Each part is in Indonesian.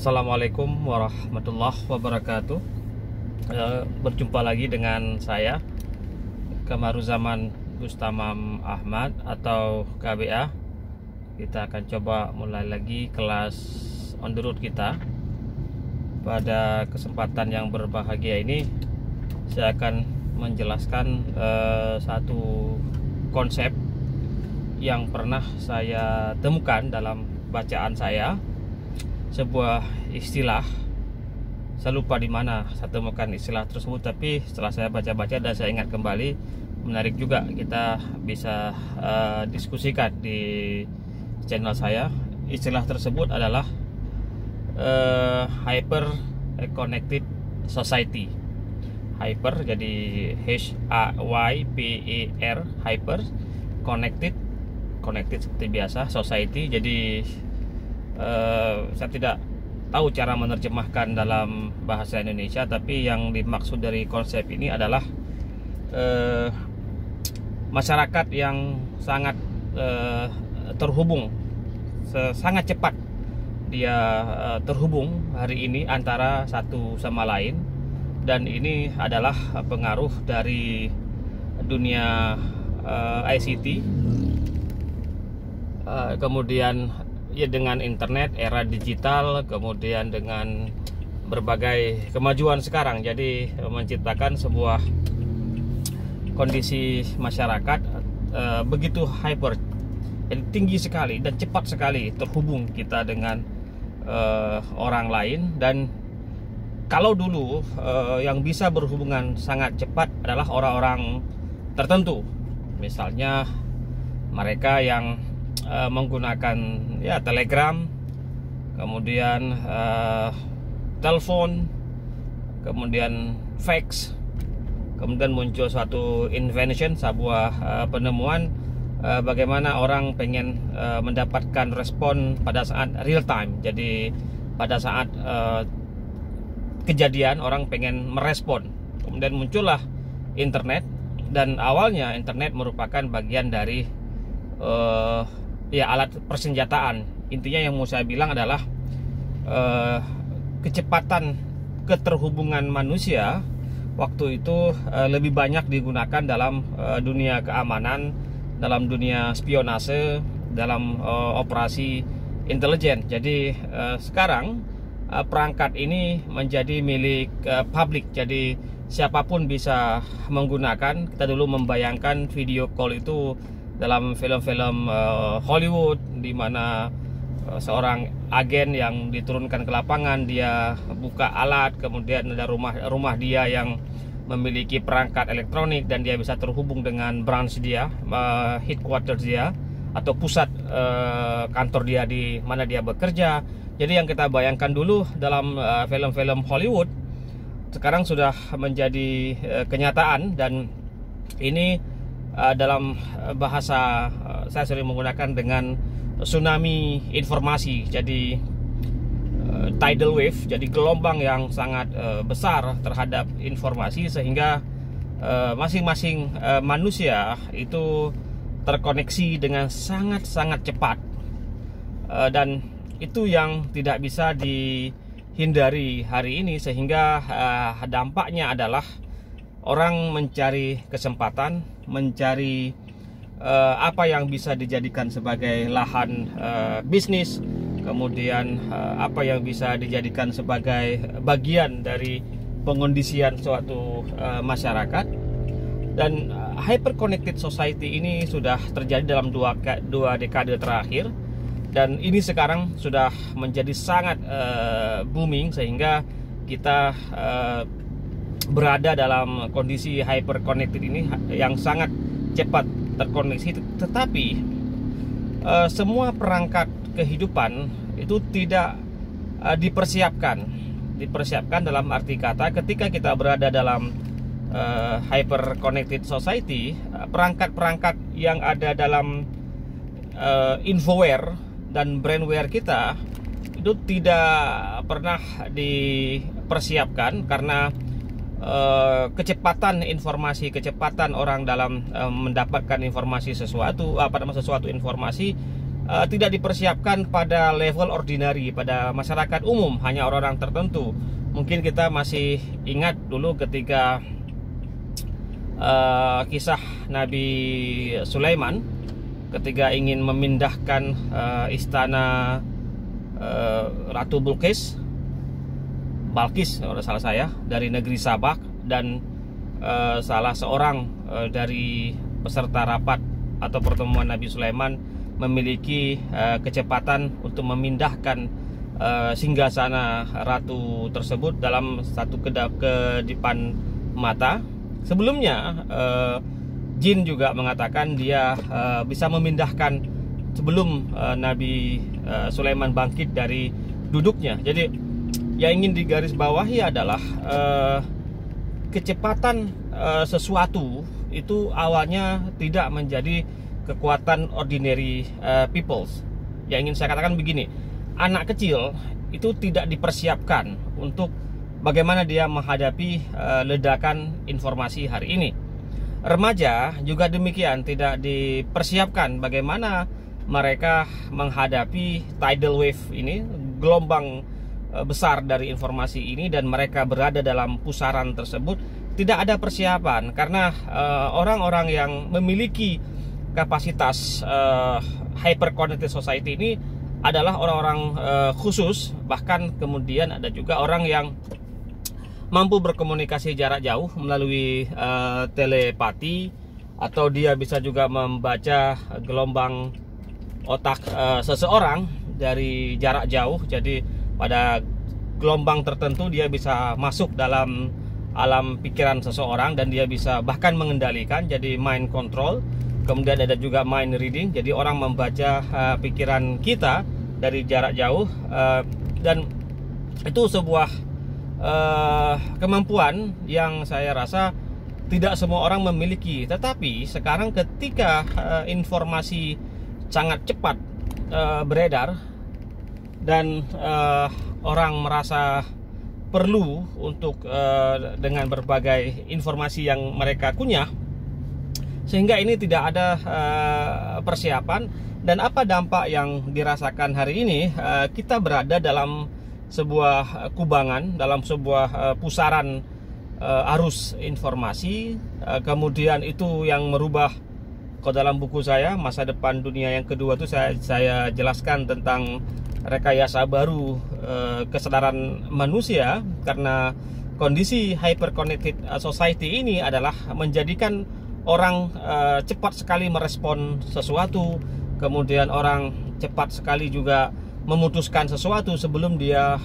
Assalamualaikum warahmatullahi wabarakatuh. Berjumpa lagi dengan saya Kamaruzaman Bustamam Ahmad atau KBA. Kita akan coba mulai lagi kelas on the road kita. Pada kesempatan yang berbahagia ini saya akan menjelaskan satu konsep yang pernah saya temukan dalam bacaan saya. Sebuah istilah, saya lupa di mana saya temukan istilah tersebut, tapi setelah saya baca-baca dan saya ingat kembali, menarik juga, kita bisa diskusikan di channel saya. Istilah tersebut adalah hyper connected society. Hyper jadi HYPER, hyper connected seperti biasa, society jadi saya tidak tahu cara menerjemahkan dalam bahasa Indonesia, tapi yang dimaksud dari konsep ini adalah masyarakat yang sangat terhubung, sangat cepat dia terhubung hari ini antara satu sama lain, dan ini adalah pengaruh dari dunia ICT, kemudian ya dengan internet, era digital, kemudian dengan berbagai kemajuan sekarang, jadi menciptakan sebuah kondisi masyarakat begitu hyper, jadi tinggi sekali dan cepat sekali terhubung kita dengan orang lain. Dan kalau dulu yang bisa berhubungan sangat cepat adalah orang-orang tertentu, misalnya mereka yang menggunakan ya telegram, kemudian telepon, kemudian fax, kemudian muncul suatu invention, sebuah penemuan bagaimana orang pengen mendapatkan respon pada saat real time. Jadi pada saat kejadian orang pengen merespon, kemudian muncullah internet. Dan awalnya internet merupakan bagian dari ya alat persenjataan. Intinya yang mau saya bilang adalah kecepatan keterhubungan manusia waktu itu lebih banyak digunakan dalam dunia keamanan, dalam dunia spionase, dalam operasi intelijen. Jadi sekarang perangkat ini menjadi milik publik, jadi siapapun bisa menggunakan. Kita dulu membayangkan video call itu dalam film-film Hollywood, di mana seorang agen yang diturunkan ke lapangan, dia buka alat, kemudian ada rumah dia yang memiliki perangkat elektronik, dan dia bisa terhubung dengan branch dia, headquarters dia, atau pusat kantor dia di mana dia bekerja. Jadi yang kita bayangkan dulu dalam film-film Hollywood sekarang sudah menjadi kenyataan. Dan ini dalam bahasa saya sering menggunakan dengan tsunami informasi, jadi tidal wave, jadi gelombang yang sangat besar terhadap informasi, sehingga masing-masing manusia itu terkoneksi dengan sangat-sangat cepat, dan itu yang tidak bisa dihindari hari ini, sehingga dampaknya adalah orang mencari kesempatan, mencari apa yang bisa dijadikan sebagai lahan bisnis, kemudian apa yang bisa dijadikan sebagai bagian dari pengondisian suatu masyarakat. Dan hyper connected society ini sudah terjadi dalam dua dekade terakhir, dan ini sekarang sudah menjadi sangat booming, sehingga kita berada dalam kondisi hyper connected ini yang sangat cepat terkoneksi. Tetapi semua perangkat kehidupan itu tidak dipersiapkan dalam arti kata, ketika kita berada dalam hyper connected society, perangkat-perangkat yang ada dalam infoware dan brandware kita itu tidak pernah dipersiapkan, karena kecepatan informasi, kecepatan orang dalam mendapatkan informasi sesuatu, sesuatu informasi tidak dipersiapkan pada level ordinary, pada masyarakat umum, hanya orang-orang tertentu. Mungkin kita masih ingat dulu ketika kisah Nabi Sulaiman ketika ingin memindahkan istana Ratu Balkis kalau salah saya, dari negeri Sabak, dan salah seorang dari peserta rapat atau pertemuan Nabi Sulaiman memiliki kecepatan untuk memindahkan singgasana ratu tersebut dalam satu kedipan mata. Sebelumnya jin juga mengatakan dia bisa memindahkan sebelum Nabi Sulaiman bangkit dari duduknya. Jadi yang ingin digarisbawahi adalah kecepatan sesuatu itu awalnya tidak menjadi kekuatan ordinary peoples. Yang ingin saya katakan begini, anak kecil itu tidak dipersiapkan untuk bagaimana dia menghadapi ledakan informasi hari ini. Remaja juga demikian, tidak dipersiapkan bagaimana mereka menghadapi tidal wave ini, gelombang besar dari informasi ini, dan mereka berada dalam pusaran tersebut. Tidak ada persiapan karena orang-orang yang memiliki kapasitas hyper-connected society ini adalah orang-orang khusus. Bahkan kemudian ada juga orang yang mampu berkomunikasi jarak jauh melalui telepati, atau dia bisa juga membaca gelombang otak seseorang dari jarak jauh. Jadi pada gelombang tertentu dia bisa masuk dalam alam pikiran seseorang dan dia bisa bahkan mengendalikan, jadi mind control. Kemudian ada juga mind reading, jadi orang membaca pikiran kita dari jarak jauh, dan itu sebuah kemampuan yang saya rasa tidak semua orang memiliki. Tetapi sekarang ketika informasi sangat cepat beredar dan orang merasa perlu untuk dengan berbagai informasi yang mereka kunyah, sehingga ini tidak ada persiapan. Dan apa dampak yang dirasakan hari ini? Kita berada dalam sebuah kubangan, dalam sebuah pusaran arus informasi. Kemudian itu yang merubah. Kalau dalam buku saya Masa Depan Dunia yang Kedua itu saya jelaskan tentang rekayasa baru kesadaran manusia, karena kondisi hyper-connected society ini adalah menjadikan orang cepat sekali merespon sesuatu, kemudian orang cepat sekali juga memutuskan sesuatu sebelum dia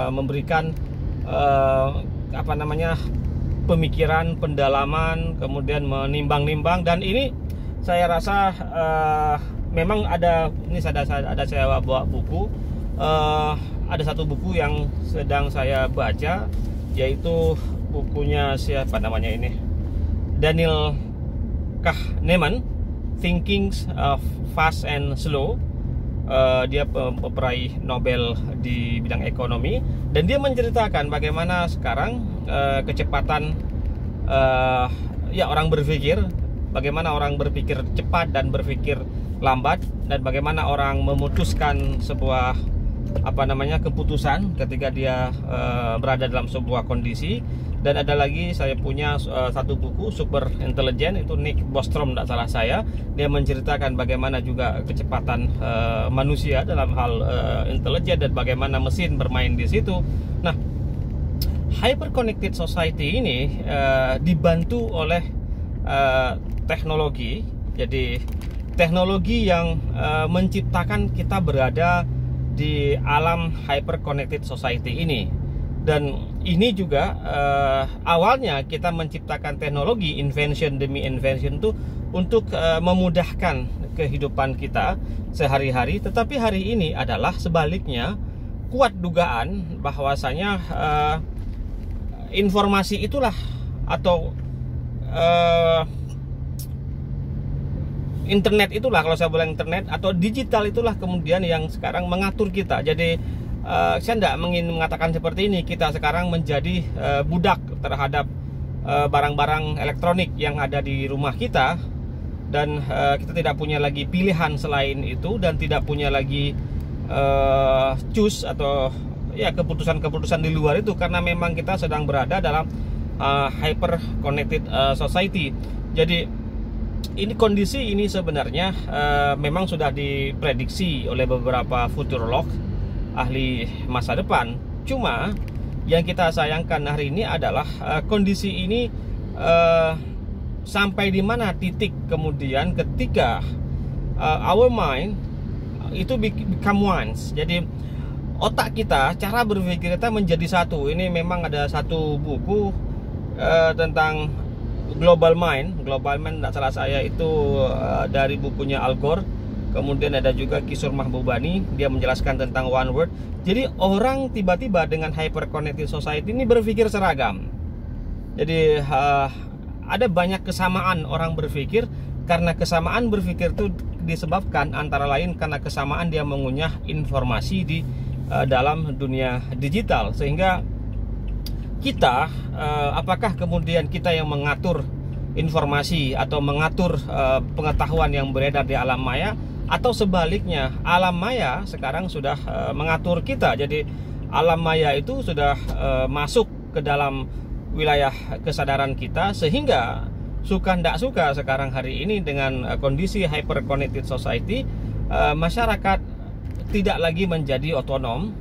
memberikan pemikiran, pendalaman, kemudian menimbang-nimbang. Dan ini saya rasa memang ada saya bawa buku. Ada satu buku yang sedang saya baca, yaitu bukunya siapa namanya ini, Daniel Kahneman, Thinking Fast and Slow. Dia peraih Nobel di bidang ekonomi, dan dia menceritakan bagaimana sekarang kecepatan orang berpikir, bagaimana orang berpikir cepat dan berpikir lambat, dan bagaimana orang memutuskan sebuah keputusan ketika dia berada dalam sebuah kondisi. Dan ada lagi saya punya satu buku Super Intelligent, itu Nick Bostrom tidak salah saya. Dia menceritakan bagaimana juga kecepatan manusia dalam hal intelijen dan bagaimana mesin bermain di situ. Nah, hyper connected society ini dibantu oleh teknologi. Jadi teknologi yang menciptakan kita berada di alam hyper connected society ini. Dan ini juga awalnya kita menciptakan teknologi, invention demi invention itu untuk memudahkan kehidupan kita sehari-hari. Tetapi hari ini adalah sebaliknya, kuat dugaan bahwasanya informasi itulah atau internet itulah, kalau saya bilang internet atau digital itulah kemudian yang sekarang mengatur kita. Jadi saya tidak ingin mengatakan seperti ini, kita sekarang menjadi budak terhadap barang-barang elektronik yang ada di rumah kita. dan kita tidak punya lagi pilihan selain itu, dan tidak punya lagi choose atau ya keputusan-keputusan di luar itu, karena memang kita sedang berada dalam hyper connected society. Jadi kondisi ini sebenarnya memang sudah diprediksi oleh beberapa futurolog, ahli masa depan. Cuma yang kita sayangkan hari ini adalah kondisi ini sampai di mana titik kemudian ketika our mind itu become once. Jadi otak kita, cara berpikir kita menjadi satu. Ini memang ada satu buku tentang Global Mind. Global Mind, tidak salah saya itu dari bukunya Al Gore. Kemudian ada juga Kishore Mahbubani, dia menjelaskan tentang one word. Jadi orang tiba-tiba dengan hyper connected society ini berpikir seragam. Jadi ada banyak kesamaan orang berpikir, karena kesamaan berpikir itu disebabkan antara lain karena kesamaan dia mengunyah informasi di dalam dunia digital. Sehingga kita, apakah kemudian kita yang mengatur informasi atau mengatur pengetahuan yang beredar di alam maya, atau sebaliknya alam maya sekarang sudah mengatur kita. Jadi alam maya itu sudah masuk ke dalam wilayah kesadaran kita, sehingga suka tidak suka sekarang hari ini dengan kondisi hyper connected society, masyarakat tidak lagi menjadi otonom,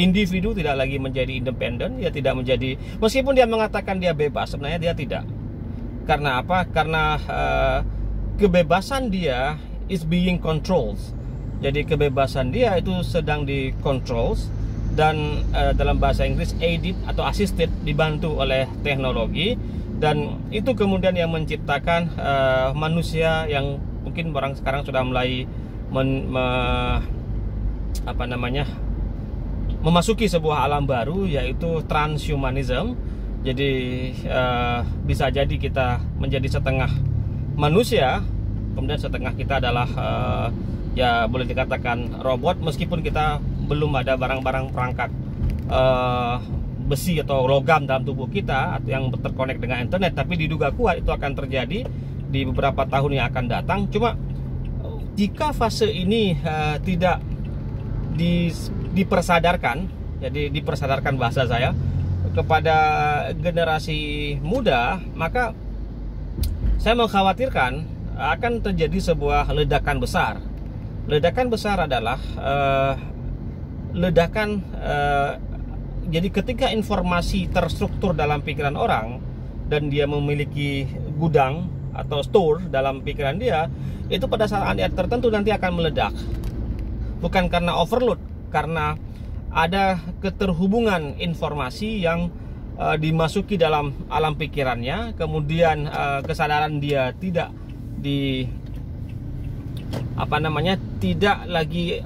individu tidak lagi menjadi independen, dia tidak menjadi, meskipun dia mengatakan dia bebas, sebenarnya dia tidak. Karena apa? Karena kebebasan dia is being controlled. Jadi kebebasan dia itu sedang dikontrol, dan dalam bahasa Inggris aided atau assisted, dibantu oleh teknologi. Dan itu kemudian yang menciptakan manusia yang mungkin orang sekarang sudah mulai memasuki sebuah alam baru, yaitu transhumanism. Jadi bisa jadi kita menjadi setengah manusia, kemudian setengah kita adalah ya boleh dikatakan robot, meskipun kita belum ada barang-barang perangkat besi atau logam dalam tubuh kita yang terkonek dengan internet. Tapi diduga kuat itu akan terjadi di beberapa tahun yang akan datang. Cuma jika fase ini tidak dipersadarkan, jadi dipersadarkan bahasa saya, kepada generasi muda, maka saya mengkhawatirkan akan terjadi sebuah ledakan besar. Ledakan besar adalah ledakan jadi ketika informasi terstruktur dalam pikiran orang, dan dia memiliki gudang atau store dalam pikiran dia, itu pada saat tertentu nanti akan meledak. Bukan karena overload, karena ada keterhubungan informasi yang dimasuki dalam alam pikirannya, kemudian kesadaran dia tidak tidak lagi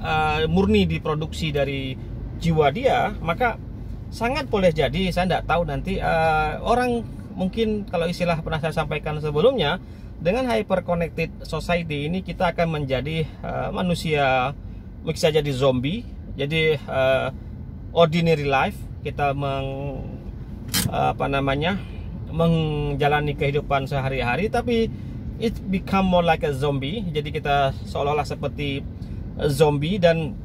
murni diproduksi dari jiwa dia. Maka sangat boleh jadi, saya tidak tahu nanti orang, mungkin kalau istilah pernah saya sampaikan sebelumnya, dengan hyper connected society ini kita akan menjadi manusia, bisa jadi zombie. Jadi ordinary life, kita menjalani kehidupan sehari-hari, tapi it become more like a zombie. Jadi kita seolah-olah seperti zombie. Dan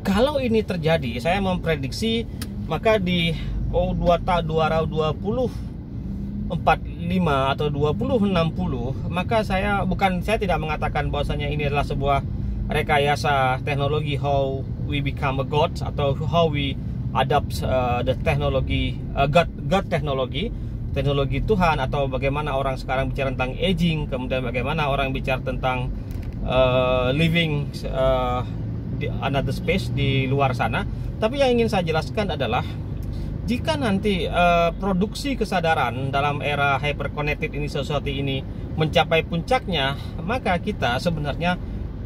kalau ini terjadi, saya memprediksi, maka di 2045 atau 2060, maka saya tidak mengatakan bahwasanya ini adalah sebuah rekayasa teknologi, how we become a god, atau how we adopt the technology, God teknologi Tuhan, atau bagaimana orang sekarang bicara tentang aging, kemudian bagaimana orang bicara tentang living di another space di luar sana. Tapi yang ingin saya jelaskan adalah, jika nanti produksi kesadaran dalam era hyper connected ini, society ini mencapai puncaknya, maka kita sebenarnya,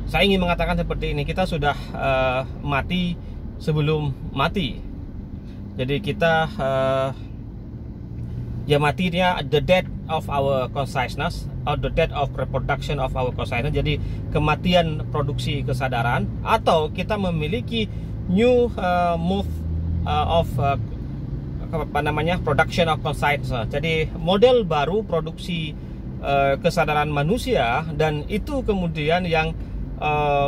saya ingin mengatakan seperti ini, kita sudah mati sebelum mati. Jadi kita ya matinya the death of our consciousness, or the death of reproduction of our consciousness. Jadi kematian produksi kesadaran, atau kita memiliki new move of production of consciousness. Jadi model baru produksi kesadaran manusia, dan itu kemudian yang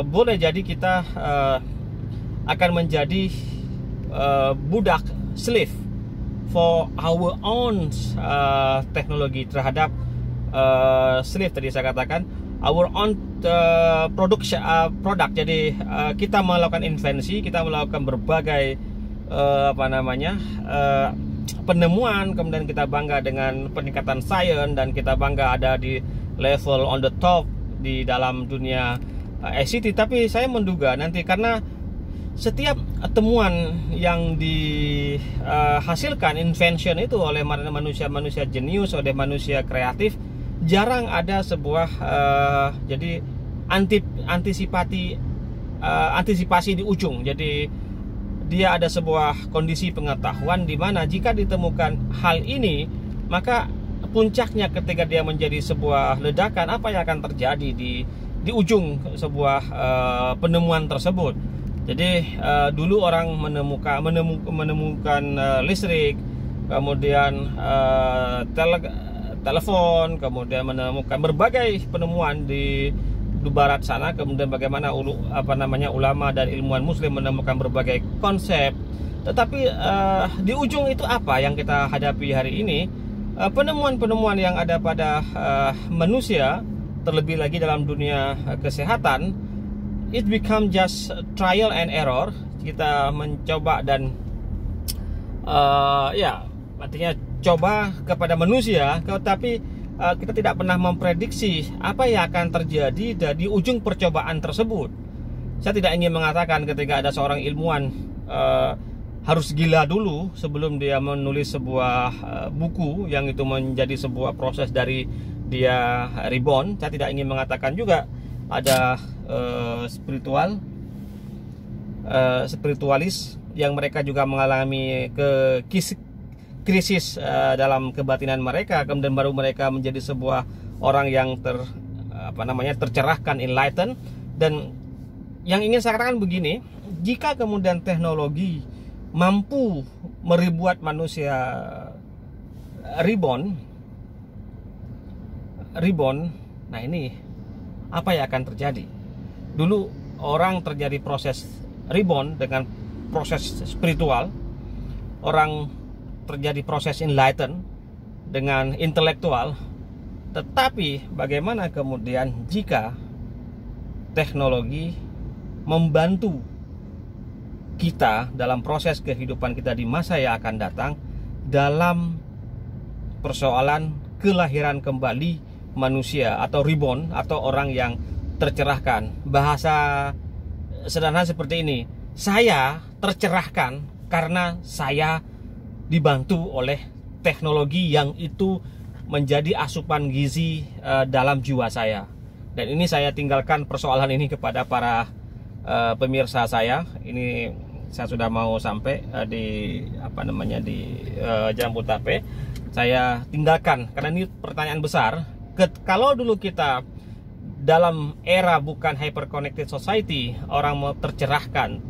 boleh jadi kita akan menjadi budak, slave for our own teknologi terhadap slave tadi saya katakan our own product. Jadi kita melakukan invensi, kita melakukan berbagai penemuan, kemudian kita bangga dengan peningkatan sains, dan kita bangga ada di level on the top di dalam dunia ICT. Tapi saya menduga nanti karena setiap temuan yang dihasilkan invention itu oleh manusia jenius, oleh manusia kreatif, jarang ada sebuah jadi antisipasi di ujung. Jadi dia ada sebuah kondisi pengetahuan di mana jika ditemukan hal ini, maka puncaknya ketika dia menjadi sebuah ledakan, apa yang akan terjadi di ujung sebuah penemuan tersebut. Jadi dulu orang menemukan listrik, kemudian telepon, kemudian menemukan berbagai penemuan di barat sana, kemudian bagaimana ulama dan ilmuwan muslim menemukan berbagai konsep. Tetapi di ujung itu apa yang kita hadapi hari ini? Penemuan-penemuan yang ada pada manusia, terlebih lagi dalam dunia kesehatan, it become just trial and error. Kita mencoba dan artinya coba kepada manusia, tetapi kita tidak pernah memprediksi apa yang akan terjadi di ujung percobaan tersebut. Saya tidak ingin mengatakan ketika ada seorang ilmuwan harus gila dulu sebelum dia menulis sebuah buku yang itu menjadi sebuah proses dari dia reborn. Saya tidak ingin mengatakan juga ada spiritualis yang mereka juga mengalami krisis dalam kebatinan mereka, kemudian baru mereka menjadi sebuah orang yang tercerahkan, enlightened. Dan yang ingin saya katakan begini, jika kemudian teknologi mampu membuat manusia reborn, nah ini apa yang akan terjadi? Dulu orang terjadi proses reborn dengan proses spiritual, orang terjadi proses enlighten dengan intelektual. Tetapi bagaimana kemudian jika teknologi membantu kita dalam proses kehidupan kita di masa yang akan datang dalam persoalan kelahiran kembali manusia atau reborn, atau orang yang tercerahkan? Bahasa sederhana seperti ini, saya tercerahkan karena saya dibantu oleh teknologi yang itu menjadi asupan gizi dalam jiwa saya. Dan ini saya tinggalkan persoalan ini kepada para pemirsa saya. Ini saya sudah mau sampai di Jambutape. Saya tinggalkan karena ini pertanyaan besar. Kalau dulu kita dalam era bukan hyper-connected society, orang mau tercerahkan,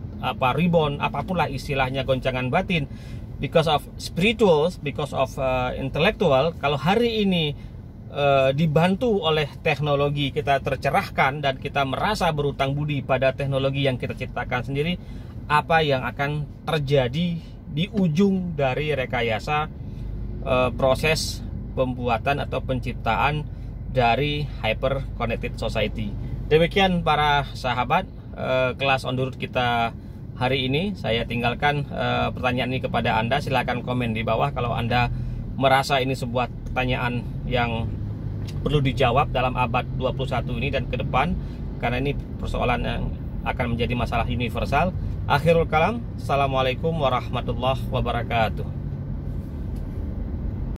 reborn, apapun lah istilahnya, goncangan batin, because of spirituals, because of intellectual. Kalau hari ini dibantu oleh teknologi, kita tercerahkan dan kita merasa berutang budi pada teknologi yang kita ciptakan sendiri, apa yang akan terjadi di ujung dari rekayasa proses pembuatan atau penciptaan dari hyper connected society. Demikian para sahabat, kelas on the road kita hari ini. Saya tinggalkan pertanyaan ini kepada Anda. Silahkan komen di bawah kalau Anda merasa ini sebuah pertanyaan yang perlu dijawab dalam abad 21 ini dan ke depan, karena ini persoalan yang akan menjadi masalah universal. Akhirul kalam, assalamualaikum warahmatullahi wabarakatuh.